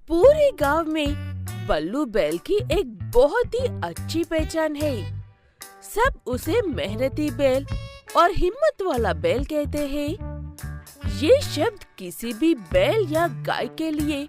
पूरे गांव में बल्लू बैल की एक बहुत ही अच्छी पहचान है। सब उसे मेहनती बैल और हिम्मत वाला बैल कहते हैं। ये शब्द किसी भी बैल या गाय के लिए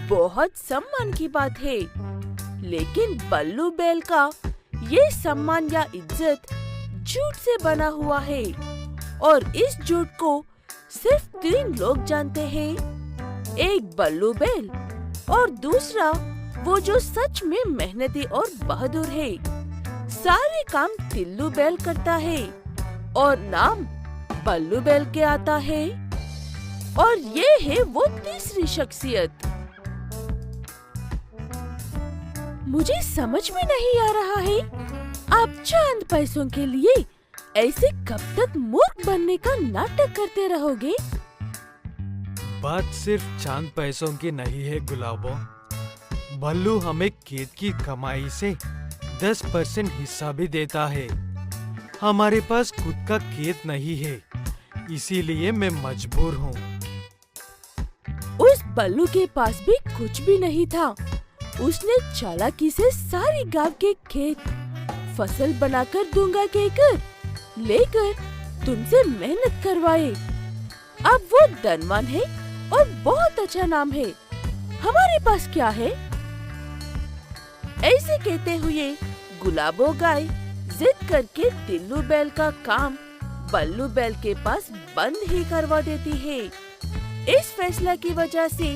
बहुत सम्मान की बात है, लेकिन बल्लू बैल का ये सम्मान या इज्जत झूठ से बना हुआ है और इस झूठ को सिर्फ 3 लोग जानते हैं। एक बल्लू बैल और दूसरा वो जो सच में मेहनती और बहादुर है। सारे काम टिल्लू बैल करता है और नाम बल्लू बैल के आता है। और ये है वो तीसरी शख्सियत। मुझे समझ में नहीं आ रहा है, आप चंद पैसों के लिए ऐसे कब तक मूर्ख बनने का नाटक करते रहोगे? बात सिर्फ चंद पैसों की नहीं है गुलाबो। बल्लू हमें खेत की कमाई से 10% हिस्सा भी देता है। हमारे पास खुद का खेत नहीं है, इसीलिए मैं मजबूर हूँ। उस बल्लू के पास भी कुछ भी नहीं था। उसने चालाकी से सारी गांव के खेत फसल बनाकर दूंगा कहकर लेकर तुमसे मेहनत करवाए। अब वो धनवान है और बहुत अच्छा नाम है। हमारे पास क्या है? ऐसे कहते हुए गुलाबो गाय जिद करके टिल्लू बैल का काम बल्लू बैल के पास बंद ही करवा देती है। इस फैसला की वजह से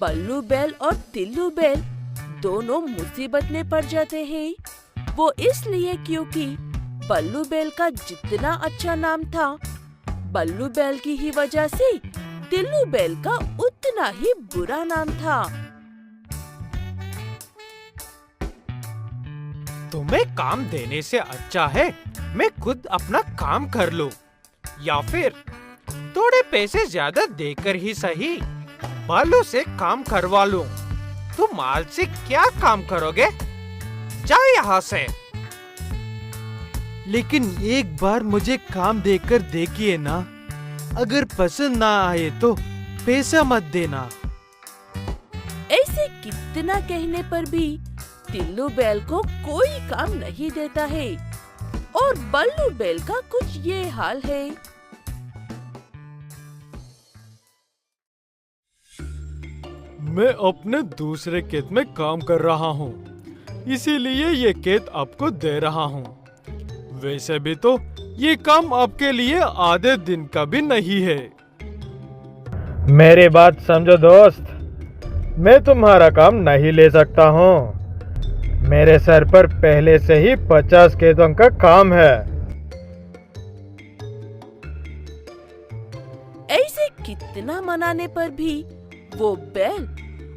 बल्लू बैल और टिल्लू बैल दोनों मुसीबत में पड़ जाते हैं। वो इसलिए क्योंकि बल्लू बैल का जितना अच्छा नाम था, बल्लू बैल की ही वजह से टिल्लू बैल का उतना ही बुरा नाम था। तुम्हें काम देने से अच्छा है मैं खुद अपना काम कर लूं, या फिर थोड़े पैसे ज्यादा देकर ही सही बल्लू से काम करवा लूं। तुम आज से क्या काम करोगे? जाओ यहाँ से। लेकिन एक बार मुझे काम देकर देखिए ना, अगर पसंद ना आए तो पैसा मत देना। ऐसे कितना कहने पर भी टिल्लू बैल को कोई काम नहीं देता है और बल्लू बैल का कुछ ये हाल है। मैं अपने दूसरे खेत में काम कर रहा हूँ, इसीलिए ये खेत आपको दे रहा हूँ। वैसे भी तो ये काम आपके लिए आधे दिन का भी नहीं है। मेरी बात समझो दोस्त, मैं तुम्हारा काम नहीं ले सकता हूँ। मेरे सर पर पहले से ही 50 खेतों का काम है। ऐसे कितना मनाने पर भी वो बैल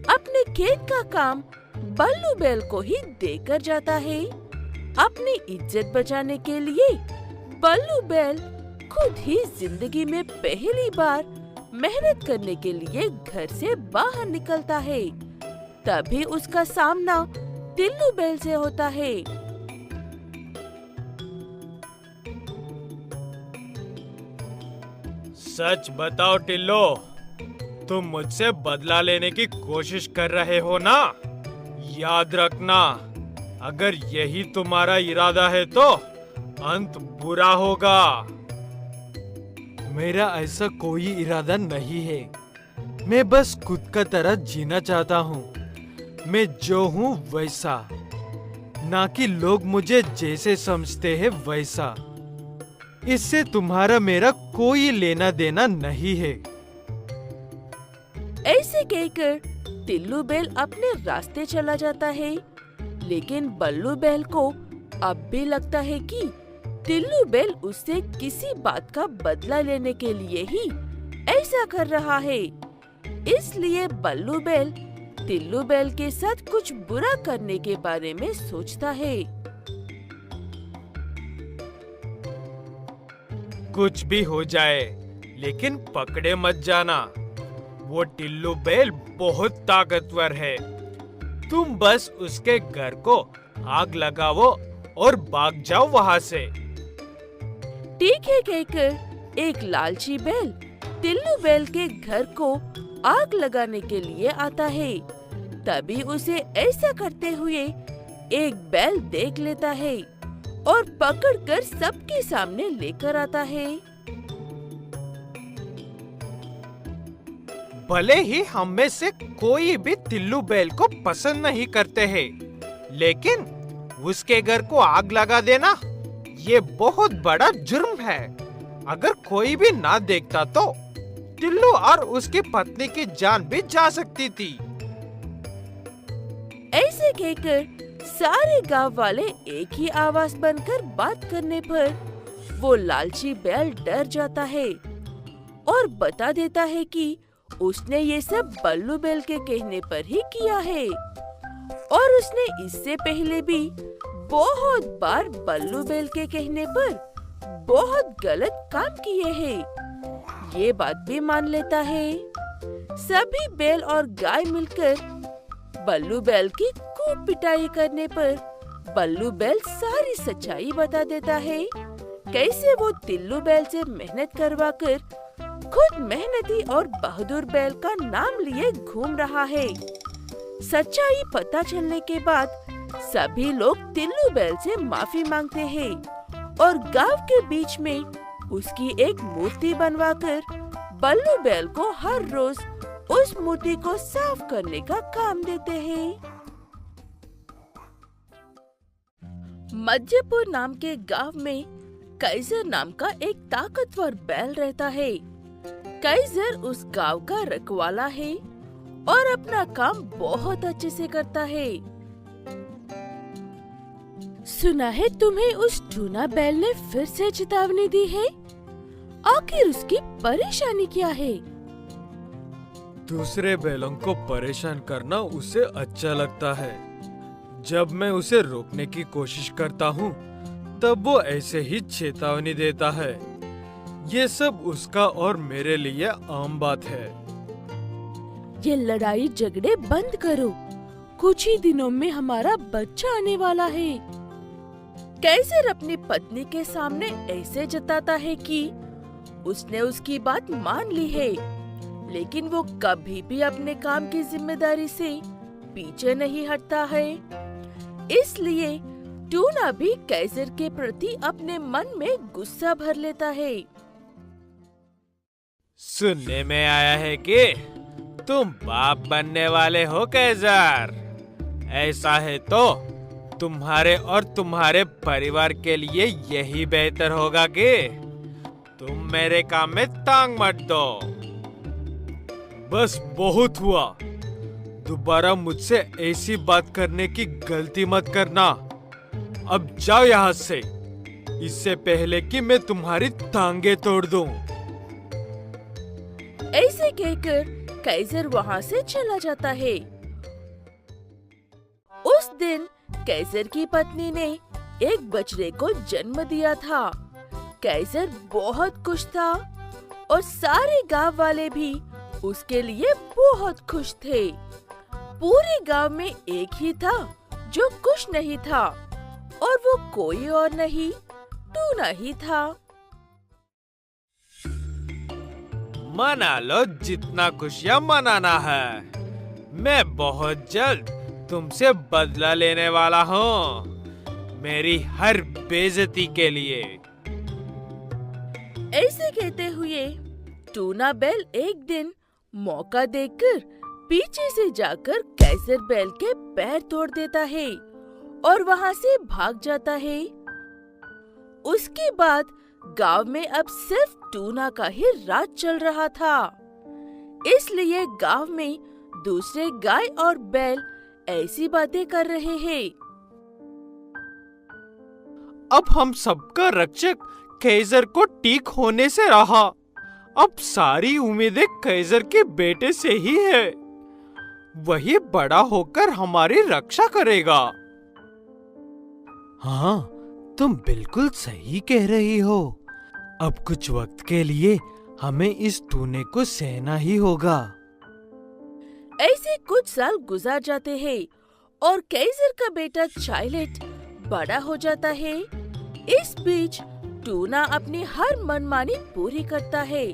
अपने खेत का काम बल्लू बैल को ही देकर जाता है। अपनी इज्जत बचाने के लिए बल्लू बैल खुद ही जिंदगी में पहली बार मेहनत करने के लिए घर से बाहर निकलता है। तभी उसका सामना टिल्लू बैल से होता है। सच बताओ टिल्लो, तुम मुझसे बदला लेने की कोशिश कर रहे हो ना? याद रखना, अगर यही तुम्हारा इरादा है तो अंत बुरा होगा। मेरा ऐसा कोई इरादा नहीं है। मैं बस खुद का तरह जीना चाहता हूँ। मैं जो हूँ वैसा, ना कि लोग मुझे जैसे समझते हैं वैसा। इससे तुम्हारा मेरा कोई लेना देना नहीं है। ऐसे कहकर टिल्लू बैल अपने रास्ते चला जाता है, लेकिन बल्लू बैल को अब भी लगता है कि टिल्लू बैल उससे किसी बात का बदला लेने के लिए ही ऐसा कर रहा है। इसलिए बल्लू बैल टिल्लू बैल के साथ कुछ बुरा करने के बारे में सोचता है। कुछ भी हो जाए, लेकिन पकड़े मत जाना। वो टिल्लू बैल बहुत ताकतवर है। तुम बस उसके घर को आग लगाओ और भाग जाओ वहाँ से। ठीक है कहकर एक लालची बैल टिल्लू बैल के घर को आग लगाने के लिए आता है, तभी उसे ऐसा करते हुए एक बैल देख लेता है और पकड़कर सबके सामने लेकर आता है। भले ही हम में से कोई भी तिल्लू बैल को पसंद नहीं करते हैं, लेकिन उसके घर को आग लगा देना ये बहुत बड़ा जुर्म है। अगर कोई भी ना देखता तो टिल्लू और उसकी पत्नी की जान भी जा सकती थी। ऐसे कहकर सारे गांव वाले एक ही आवाज बनकर बात करने पर वो लालची बैल डर जाता है और बता देता है कि उसने ये सब बल्लू बैल के कहने पर ही किया है और उसने इससे पहले भी बहुत बार बल्लू बैल के कहने पर बहुत गलत काम किए हैं। ये बात भी मान लेता है। सभी बैल और गाय मिलकर बल्लू बैल की खूब पिटाई करने पर बल्लू बैल सारी सच्चाई बता देता है, कैसे वो तिल्लू बैल से मेहनत करवाकर खुद मेहनती और बहादुर बैल का नाम लिए घूम रहा है। सच्चाई पता चलने के बाद सभी लोग तिल्लू बैल से माफी मांगते हैं और गांव के बीच में उसकी एक मूर्ति बनवाकर बल्लू बैल को हर रोज उस मूर्ति को साफ करने का काम देते हैं। मध्यपुर नाम के गांव में काइजर नाम का एक ताकतवर बैल रहता है। काइजर उस गांव का रखवाला है और अपना काम बहुत अच्छे से करता है। सुना है तुम्हें उस टूना बैल ने फिर से चेतावनी दी है। आखिर उसकी परेशानी क्या है? दूसरे बैलों को परेशान करना उसे अच्छा लगता है। जब मैं उसे रोकने की कोशिश करता हूँ, तब वो ऐसे ही चेतावनी देता है। ये सब उसका और मेरे लिए आम बात है। ये लड़ाई झगड़े बंद करो, कुछ ही दिनों में हमारा बच्चा आने वाला है। काइजर अपनी पत्नी के सामने ऐसे जताता है कि उसने उसकी बात मान ली है, लेकिन वो कभी भी अपने काम की जिम्मेदारी से पीछे नहीं हटता है। इसलिए टूना भी काइजर के प्रति अपने मन में गुस्सा भर लेता है। सुनने में आया है कि तुम बाप बनने वाले हो काइजर। ऐसा है तो तुम्हारे और तुम्हारे परिवार के लिए यही बेहतर होगा कि तुम मेरे काम में टांग मत दो। बस बहुत हुआ। दोबारा मुझसे ऐसी बात करने की गलती मत करना। अब जाओ यहाँ से, इससे पहले कि मैं तुम्हारी टांगे तोड़ दूं। ऐसे कहकर काइजर वहाँ से चला जाता है। उस दिन काइजर की पत्नी ने एक बछड़े को जन्म दिया था। काइजर बहुत खुश था और सारे गांव वाले भी उसके लिए बहुत खुश थे। पूरे गांव में एक ही था जो खुश नहीं था और वो कोई और नहीं, टूना ही था। मना लो जितना खुशियाँ मनाना है। मैं बहुत जल्द तुमसे बदला लेने वाला हूँ, मेरी हर बेइज्जती के लिए। ऐसे कहते हुए टूना बैल एक दिन मौका देखकर पीछे से जाकर काइजर बैल के पैर तोड़ देता है और वहाँ से भाग जाता है। उसके बाद गांव में अब सिर्फ टूना का ही राज चल रहा था। इसलिए गांव में दूसरे गाय और बैल ऐसी बातें कर रहे हैं। अब हम सबका रक्षक काइजर को ठीक होने से रहा। अब सारी उम्मीदें काइजर के बेटे से ही है। वही बड़ा होकर हमारी रक्षा करेगा। हाँ, तुम बिल्कुल सही कह रही हो। अब कुछ वक्त के लिए हमें इस टूने को सहना ही होगा। ऐसे कुछ साल गुजार जाते हैं और काइजर का बेटा चाइलेट बड़ा हो जाता है। इस बीच टूना अपनी हर मनमानी पूरी करता है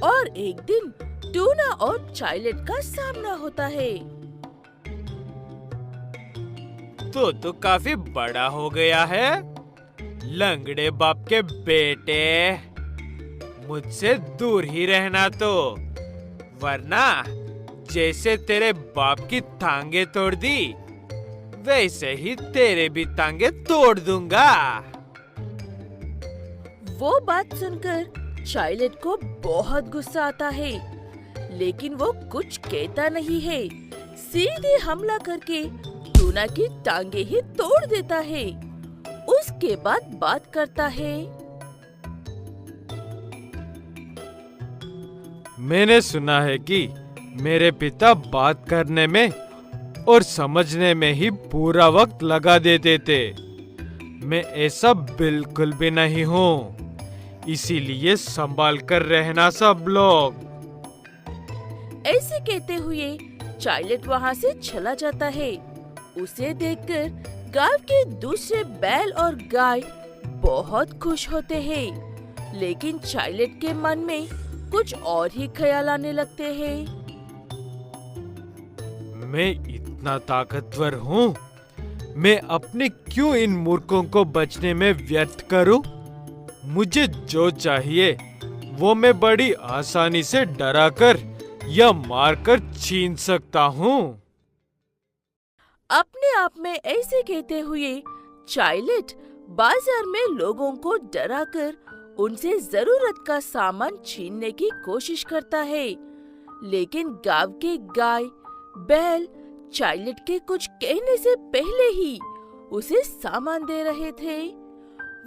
और एक दिन टूना और चाइलेट का सामना होता है। तो काफी बड़ा हो गया है। लंगड़े बाप के बेटे, मुझसे दूर ही रहना तो, वरना जैसे तेरे बाप की टांगे तोड़ दी वैसे ही तेरे भी टांगे तोड़ दूंगा। वो बात सुनकर चाइल्ड को बहुत गुस्सा आता है, लेकिन वो कुछ कहता नहीं है। सीधे हमला करके टूना की टांगे ही तोड़ देता है। उसके बाद बात करता है। मैंने सुना है कि मेरे पिता बात करने में और समझने में ही पूरा वक्त लगा देते थे। मैं ऐसा बिल्कुल भी नहीं हूँ, इसीलिए संभाल कर रहना सब लोग। ऐसे कहते हुए चाइल्ड वहाँ से चला जाता है। उसे देखकर गांव के दूसरे बैल और गाय बहुत खुश होते हैं, लेकिन चाइल्ड के मन में कुछ और ही ख्याल आने लगते हैं। मैं इतना ताकतवर हूँ, मैं अपने क्यों इन मूर्खों को बचने में व्यर्थ करूँ? मुझे जो चाहिए वो मैं बड़ी आसानी से डराकर या मारकर छीन सकता हूँ। अपने आप में ऐसे कहते हुए चाइल्ड बाजार में लोगों को डराकर उनसे जरूरत का सामान छीनने की कोशिश करता है, लेकिन गांव के गाय बैल चाइल्ड के कुछ कहने से पहले ही उसे सामान दे रहे थे।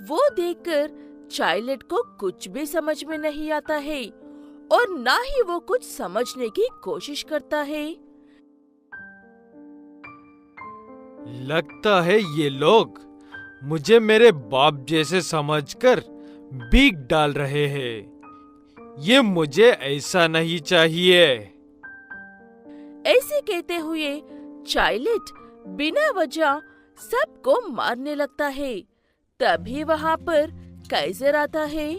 वो देखकर चाइल्ड को कुछ भी समझ में नहीं आता है और ना ही वो कुछ समझने की कोशिश करता है। लगता है ये लोग मुझे मेरे बाप जैसे समझकर भीख डाल रहे हैं। ये मुझे ऐसा नहीं चाहिए। ऐसे कहते हुए चाइल्ड बिना वजह सबको मारने लगता है। तभी वहाँ पर काइजर आता है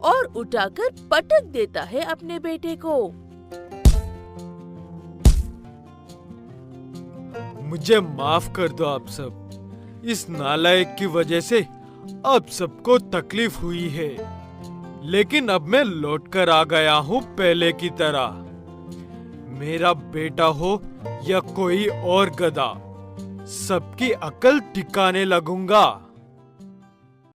और उठाकर पटक देता है अपने बेटे को। मुझे माफ कर दो आप सब। इस नालायक की वजह से अब सबको तकलीफ हुई है, लेकिन अब मैं लौट कर आ गया हूँ पहले की तरह। मेरा बेटा हो या कोई और गधा, सबकी अकल ठिकाने लगूंगा।